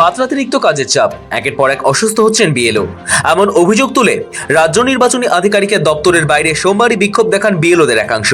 মাত্রাতিরিক্ত কাজের চাপ, একের পর এক অসুস্থ হচ্ছেন বিএলও, এমন অভিযোগ তুলে রাজ্য নির্বাচনী আধিকারিকের দপ্তরের বাইরে সোমবারই বিক্ষোভ দেখান বিএলওদের একাংশ।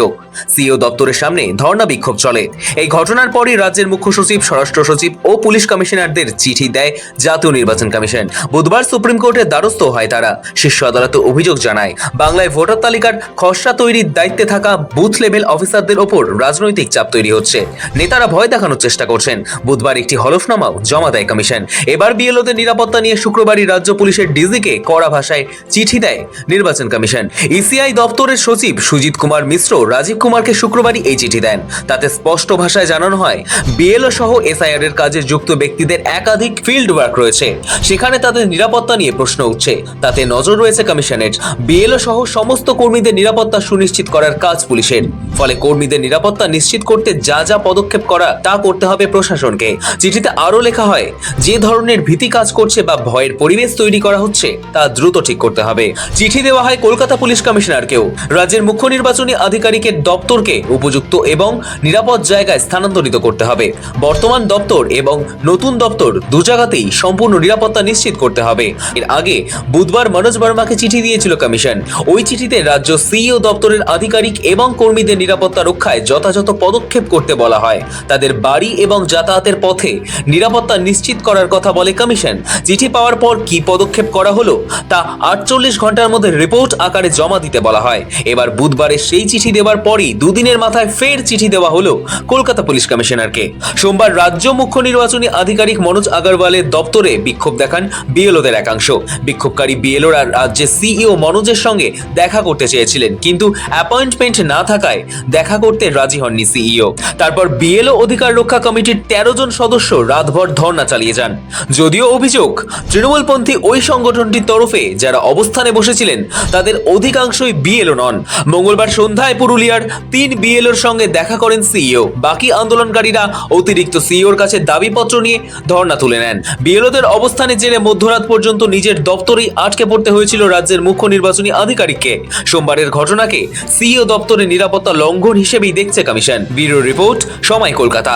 সিইও দপ্তরের সামনে ধর্ণা বিক্ষোভ চলে। এই ঘটনার পরই রাজ্যের মুখ্য সচিব, স্বরাষ্ট্র সচিব ও পুলিশ কমিশনারদের চিঠি দেয় জাতীয় নির্বাচন কমিশন। বুধবার সুপ্রিম কোর্টের দ্বারস্থ হয় তারা। শীর্ষ আদালতে অভিযোগ জানায়, বাংলায় ভোটার তালিকার খসড়া তৈরির দায়িত্বে থাকা বুথ লেভেল অফিসারদের ওপর রাজনৈতিক চাপ তৈরি হচ্ছে। নেতারা ভয় দেখানোর চেষ্টা করছেন। বুধবার একটি হলফনামাও জমা দেয় কমিশন। এবার বিএলওদের নিরাপত্তা নিয়ে শুক্রবারই রাজ্য পুলিশের ডিজিকে কড়া ভাষায় চিঠি দেয় নির্বাচন কমিশন। ইসিআই দপ্তরের সচিব সুজিত কুমার মিশ্র রাজীব কুমারকে শুক্রবারই এই চিঠি দেন। তাতে স্পষ্ট ভাষায় জানানো হয়, বিএলও সহ এসআইআর এর কাজে যুক্ত ব্যক্তিদের একাধিক ফিল্ড ওয়ার্ক রয়েছে, সেখানে তাদের নিরাপত্তা নিয়ে প্রশ্ন উঠছে। তাতে নজর রয়েছে কমিশনের। বিএলও সহ সমস্ত কর্মীদের নিরাপত্তা সুনিশ্চিত করার কাজ পুলিশের। ফলে কর্মীদের নিরাপত্তা নিশ্চিত করতে যা যা পদক্ষেপ করা তা করতে হবে প্রশাসনকে। চিঠিতে আরো লেখা হয়, যে ধরনের ভীতি কাজ করছে বা ভয়ের পরিবেশ তৈরি করা হচ্ছে তা দ্রুত ঠিক করতে হবে। চিঠি দেওয়া হয় কলকাতা পুলিশ কমিশনারকেও। রাজ্যের মুখ্য নির্বাচনী আধিকারিকের দপ্তরকে উপযুক্ত এবং নিরাপদ জায়গায় স্থানান্তরিত করতে হবে। বর্তমান দপ্তর এবং নতুন দপ্তর দু জায়গাতেই সম্পূর্ণ নিরাপত্তা নিশ্চিত করতে হবে। এর আগে বুধবার মনোজ বর্মাকে চিঠি দিয়েছিল কমিশন। ওই চিঠিতে রাজ্য সিইও দপ্তরের আধিকারিক এবং কর্মীদের নিরাপত্তা রক্ষায় যথাযথ পদক্ষেপ করতে বলা হয়। তাদের বাড়ি এবং যাতায়াতের পথে নিরাপত্তা নিশ্চিত করার কথা বলে কমিশন। চিঠি পাওয়ার পর কি পদক্ষেপ করা হলো তা 48 ঘন্টার মধ্যে রিপোর্ট আকারে জমা দিতে বলা হয়। এবার বুধবারে সেই চিঠি দেওয়ার পরই দুদিনের মাথায় ফের চিঠি দেওয়া হলো কলকাতা পুলিশ কমিশনারকে। সোমবার রাজ্য মুখ্য নির্বাচনী আধিকারিক মনোজ আগরওয়ালের দপ্তরে বিক্ষোভ দেখান বিএলওদের একাংশ। বিক্ষোভকারী বিএলওরা রাজ্যের সিইও মনোজের সঙ্গে দেখা করতে চেয়েছিলেন, কিন্তু অ্যাপয়েন্টমেন্ট না থাকায় দেখা করতে রাজি হননি সিইও। তারপর বিএলও অধিকার রক্ষা কমিটির 13 জন সদস্য রাতভর ধর্ণা চালিয়ে যান। যদিও অভিযোগ, তৃণমূলপন্থী ওই সংগঠনটির তরফে যারা অবস্থানে বসেছিলেন তাদের অধিকাংশই বিএলও নন। মঙ্গলবার সন্ধ্যায় পুরুলিয়ার 3 বিএলওর সঙ্গে দেখা করেন সিইও। বাকি আন্দোলনকারীরা অতিরিক্ত সিইওর কাছে দাবিপত্র নিয়ে ধর্ণা তুলে নেন। বিএলওদের অবস্থানে জেনে মধ্যরাত পর্যন্ত নিজের দপ্তরেই আটকে পড়তে হয়েছিল রাজ্যের মুখ্য নির্বাচনী আধিকারিককে। সোমবারের ঘটনাকে সিইও দপ্তরের নিরাপত্তা লঙ্ঘন হিসেবেই দেখছে কমিশন। ব্যুরো রিপোর্ট, সময় কলকাতা।